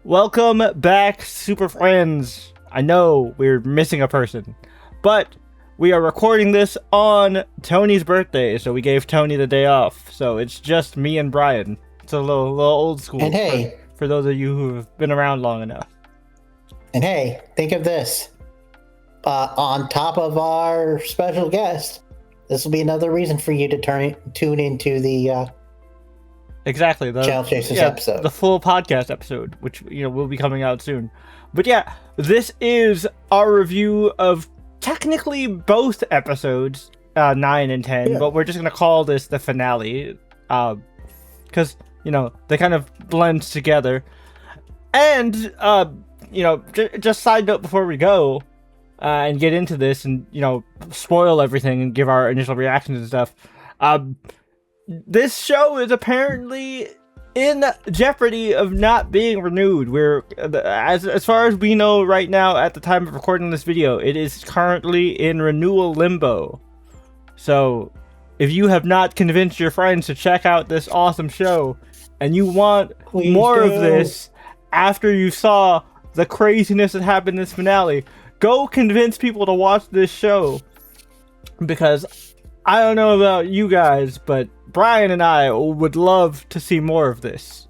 Welcome back, super friends. I know we're missing a person, but we are recording this on Tony's birthday, so we gave Tony the day off. So it's just me and Brian. It's a little old school. And hey, for those of you who have been around long enough. And hey, think of this. On top of our special guest, this will be another reason for you to tune into the Exactly, Channel Chasers episode, the full podcast episode, which will be coming out soon. But yeah, this is our review of technically both episodes, 9 and 10. But we're just gonna call this the finale, because they kind of blend together. And just side note before we go and get into this and spoil everything and give our initial reactions and stuff. This show is apparently in jeopardy of not being renewed. We're as far as we know right now at the time of recording this video, it is currently in renewal limbo. So if you have not convinced your friends to check out this awesome show and you want more of this after you saw the craziness that happened in this finale, go convince people to watch this show, because I don't know about you guys, but Brian and I would love to see more of this.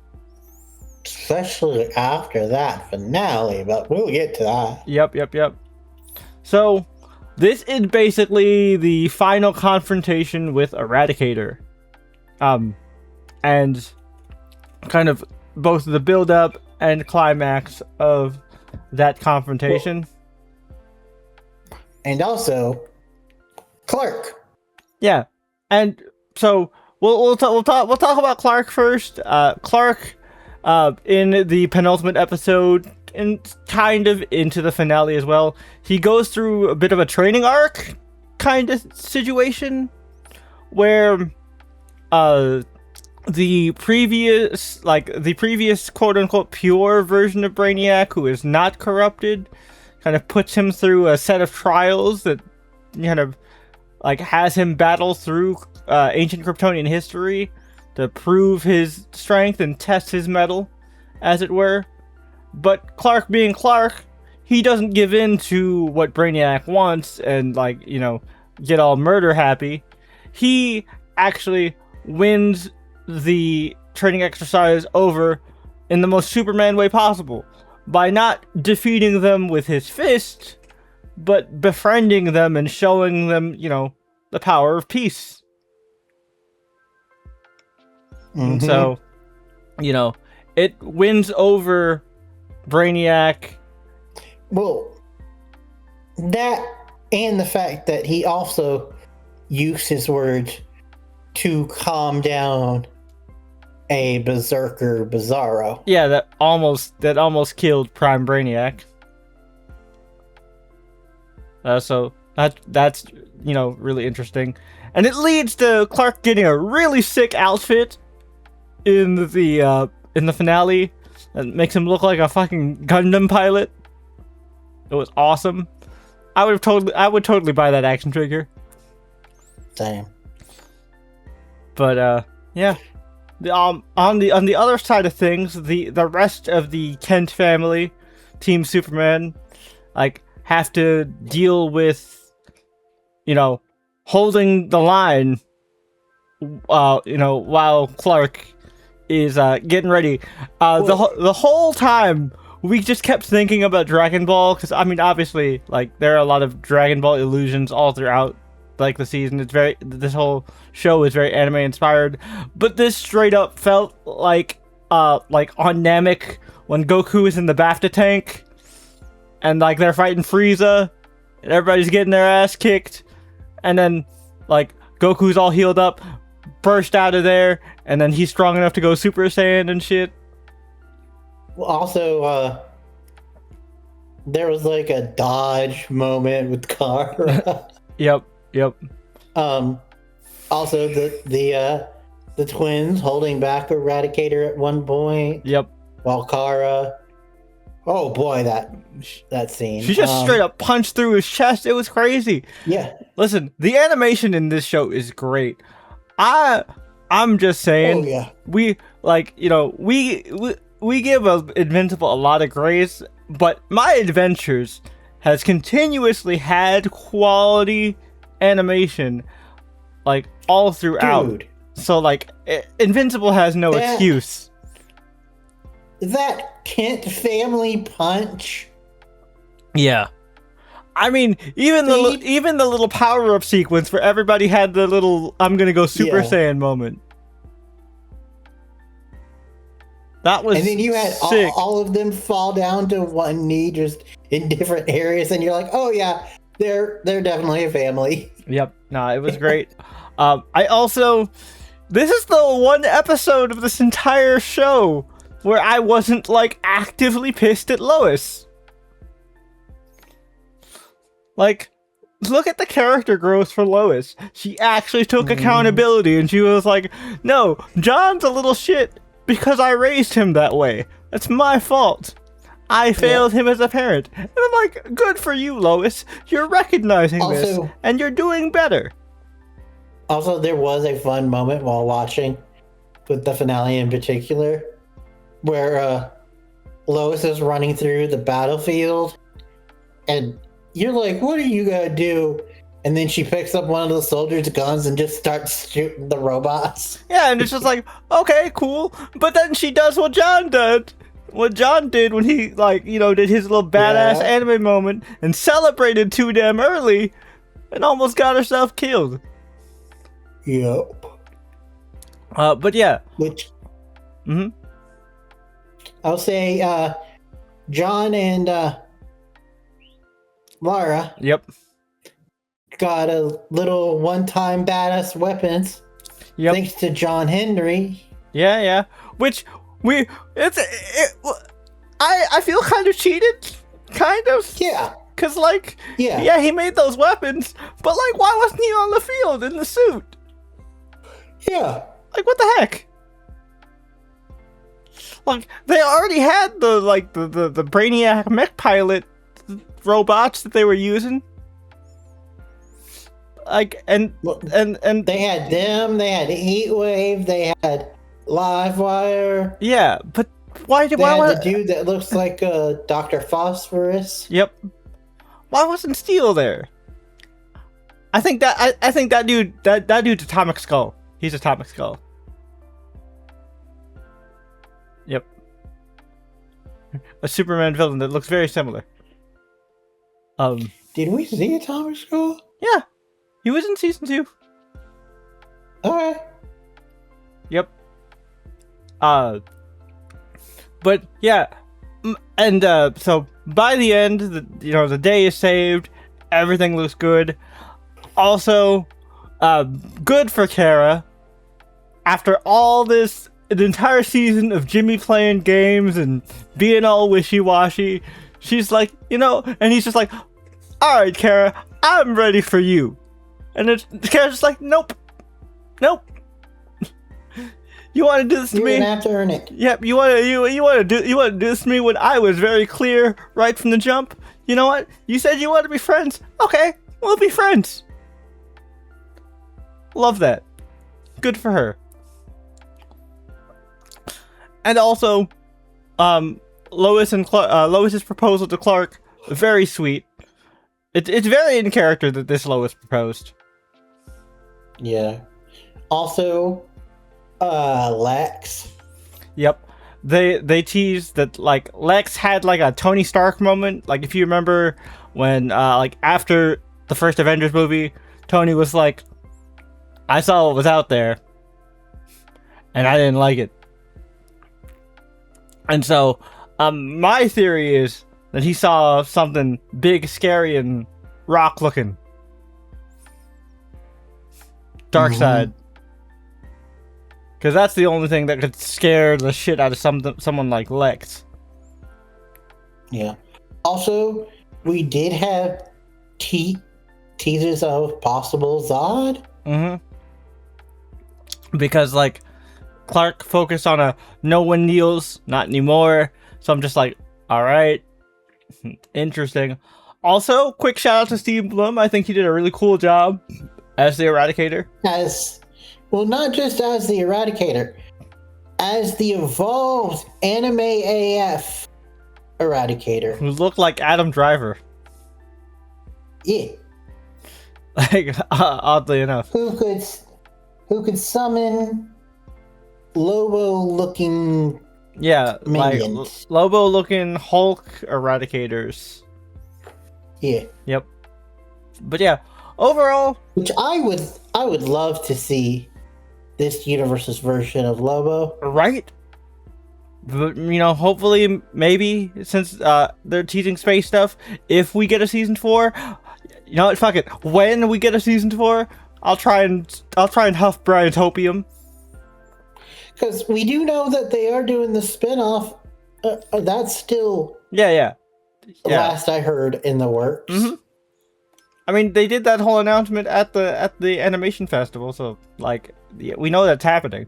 Especially after that finale, but we'll get to that. Yep. So, this is basically the final confrontation with Eradicator. And kind of both the build-up and climax of that confrontation. And also, Clark. Yeah, and so we'll talk about Clark first. Clark, in the penultimate episode and kind of into the finale as well, he goes through a bit of a training arc kind of situation where the previous quote unquote pure version of Brainiac, who is not corrupted, kind of puts him through a set of trials that kind of has him battle through ancient Kryptonian history to prove his strength and test his mettle, as it were. But Clark being Clark, he doesn't give in to what Brainiac wants and get all murder happy. He actually wins the training exercise over in the most Superman way possible by not defeating them with his fist, but befriending them and showing them, the power of peace. Mm-hmm. So, it wins over Brainiac. Well, that and the fact that he also used his words to calm down a berserker Bizarro. Yeah, that almost killed Prime Brainiac. So that's really interesting, and it leads to Clark getting a really sick outfit in the finale that makes him look like a fucking Gundam pilot. It was awesome. I would totally buy that action figure. Same. But yeah. On the other side of things, the rest of the Kent family, Team Superman, have to deal with holding the line while Clark is getting ready. The whole time we just kept thinking about Dragon Ball, because obviously there are a lot of Dragon Ball illusions all throughout the season. This whole show is very anime inspired, but this straight up felt like on Namek when Goku is in the BAFTA tank and they're fighting Frieza and everybody's getting their ass kicked, and then Goku's all healed up, burst out of there, and then he's strong enough to go Super Saiyan and shit. Well, also there was a dodge moment with Kara. Yep. Also the twins holding back Eradicator at one point. Yep. While Kara, oh boy, that scene. She just straight up punched through his chest. It was crazy. Yeah. Listen, the animation in this show is great. I'm just saying. Oh yeah. We we give Invincible a lot of grace, but My Adventures has continuously had quality animation, like, all throughout. Dude, So, like, Invincible has no excuse. that Kent family punch. Yeah. I mean, even the little power up sequence where everybody had the little "I'm gonna go Super Saiyan" moment. That was, and then you had sick. all of them fall down to one knee, just in different areas, and you're like, oh yeah, they're definitely a family. Yep. Nah, it was great. This is the one episode of this entire show where I wasn't, like, actively pissed at Lois. Like, look at the character growth for Lois. She actually took accountability, and she was like, no, John's a little shit because I raised him that way. That's my fault. I failed him as a parent. And I'm like, good for you, Lois. You're recognizing this, and you're doing better. Also, there was a fun moment while watching, with the finale in particular, where Lois is running through the battlefield, and you're like, what are you gonna do? And then she picks up one of the soldiers' guns and just starts shooting the robots. Yeah, and it's just like, okay, cool. But then she does what John did. What John did when he, like, you know, did his little badass anime moment and celebrated too damn early and almost got herself killed. Yep. But yeah. Which... Mm-hmm. I'll say, John and, Lara. Yep. Got a little one-time badass weapons. Yep. Thanks to John Henry. Yeah. Which I feel kind of cheated, kind of. Yeah. Cause like, yeah, he made those weapons, but like, why wasn't he on the field in the suit? Yeah. Like, what the heck? Like, they already had the Brainiac mech pilot robots that they were using. Like, and they had them, they had Heatwave, they had Livewire. Yeah, but why had the dude that looks like Dr. Phosphorus? Yep. Why wasn't Steel there? I think that dude's Atomic Skull. He's Atomic Skull. Yep. A Superman villain that looks very similar. Did we see Atomic Skull? Yeah. He was in season 2. Alright. Yep. But yeah, and so by the end, the day is saved. Everything looks good. Also, good for Kara. After all this, an entire season of Jimmy playing games and being all wishy-washy, she's like, and he's just like, all right, Kara, I'm ready for you. And Kara's just like, nope. You want to do this to me? You're gonna have to earn it. Yep. You want to do this to me when I was very clear right from the jump. You know what? You said you want to be friends. Okay, we'll be friends. Love that. Good for her. And also, Lois's proposal to Clark, very sweet. It's very in character that this Lois proposed. Yeah. Also, Lex. Yep. They teased that, like, Lex had like a Tony Stark moment. Like, if you remember when like after the first Avengers movie, Tony was like, I saw what was out there and I didn't like it. And so my theory is that he saw something big, scary, and rock looking. Darkseid. Because that's the only thing that could scare the shit out of someone like Lex. Yeah. Also, we did have teasers of possible Zod. Because, like, Clark focused on a no one kneels, not anymore. So I'm just like, alright. Interesting. Also, quick shout out to Steve Blum. I think he did a really cool job as the Eradicator. Well, not just as the Eradicator. as the evolved Anime AF Eradicator. Who look like Adam Driver. Yeah. Like, oddly enough. Who could summon Lobo-looking Yeah, minions. like Lobo-looking Hulk Eradicators. Yeah. Yep. But yeah, overall, Which I would love to see this universe's version of Lobo. right? But, hopefully, maybe, since they're teasing space stuff, if we get a season 4, you know what, fuck it. When we get a season 4, I'll try and huff Brian's hopium. Because we do know that they are doing the spinoff. That's still Yeah. last I heard in the works. Mm-hmm. I mean, they did that whole announcement at the animation festival, so like, yeah, we know that's happening.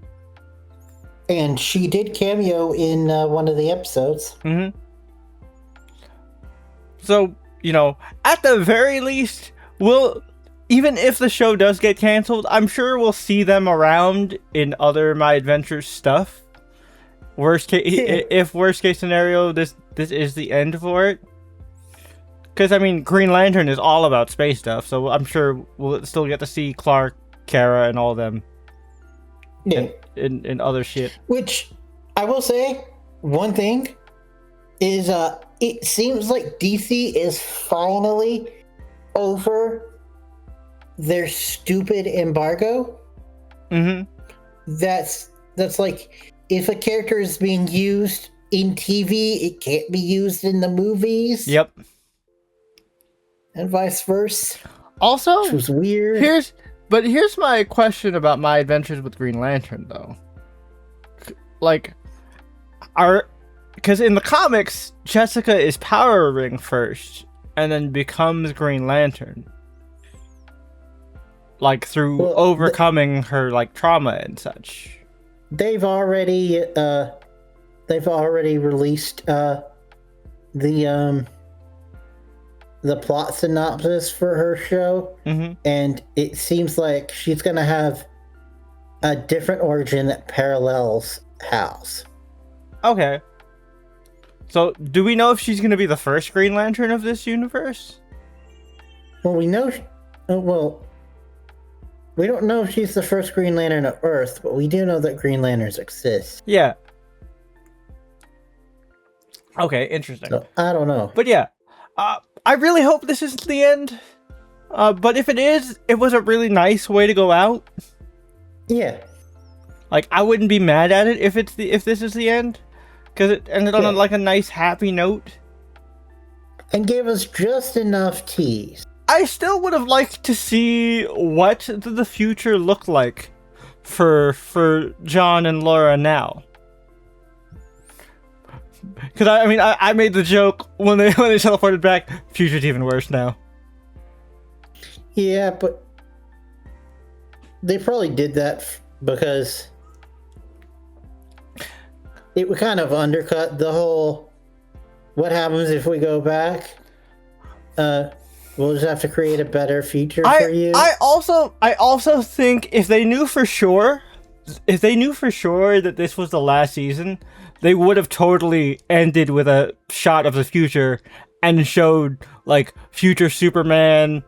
And she did cameo in one of the episodes. Mm-hmm. So, at the very least, even if the show does get canceled, I'm sure we'll see them around in other My Adventures stuff. If worst case scenario, this is the end for it. Because, I mean, Green Lantern is all about space stuff, so I'm sure we'll still get to see Clark, Kara, and all them. Yeah. In other shit. Which, I will say, one thing is it seems like DC is finally over their stupid embargo. Mm-hmm. That's like, if a character is being used in TV, it can't be used in the movies. Yep. And vice versa. Also, Which was weird. Here's my question about My Adventures with Green Lantern, though. Like, because in the comics, Jessica is Power Ring first, and then becomes Green Lantern. Like, through overcoming her, like, trauma and such. They've already released the plot synopsis for her show, and it seems like she's gonna have a different origin that parallels Hal's. Okay. So, do we know if she's gonna be the first Green Lantern of this universe? Well, we know. We don't know if she's the first Green Lantern of Earth, but we do know that Green Lanterns exist. Yeah. Okay, interesting. So, I don't know. But yeah, I really hope this isn't the end. But if it is, it was a really nice way to go out. Yeah. Like, I wouldn't be mad at it if this is the end, because it ended on a nice happy note. And gave us just enough tease. I still would have liked to see what the future looked like for John and Laura now. Because I made the joke when they teleported back. Future's even worse now. Yeah, but they probably did that because it would kind of undercut the whole what happens if we go back. We'll just have to create a better future for you. I also think if they knew for sure that this was the last season, they would have totally ended with a shot of the future and showed like future Superman,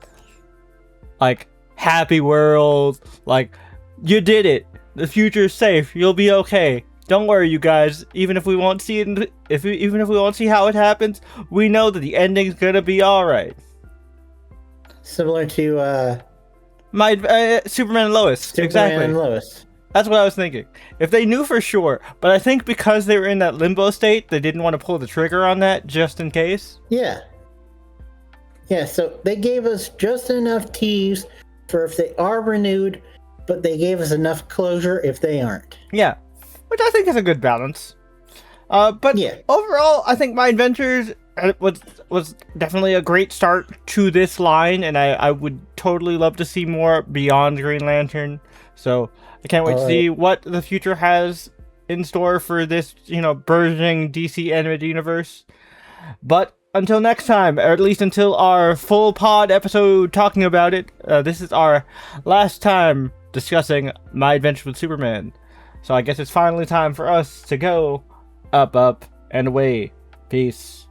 like happy world, like you did it. The future's safe. You'll be okay. Don't worry, you guys. Even if we won't see it, even if we won't see how it happens, we know that the ending's gonna be all right. Similar to my Superman and Lois. Superman exactly. and Lois. That's what I was thinking. If they knew for sure, but I think because they were in that limbo state, they didn't want to pull the trigger on that just in case. Yeah. Yeah, so they gave us just enough tease for if they are renewed, but they gave us enough closure if they aren't. Yeah, which I think is a good balance. But yeah, overall, I think My Adventures was definitely a great start to this line, and I would totally love to see more beyond Green Lantern. So I can't wait to see what the future has in store for this, burgeoning DC animated universe. But until next time, or at least until our full pod episode talking about it, this is our last time discussing My Adventure with Superman. So I guess it's finally time for us to go up, up, and away. Peace.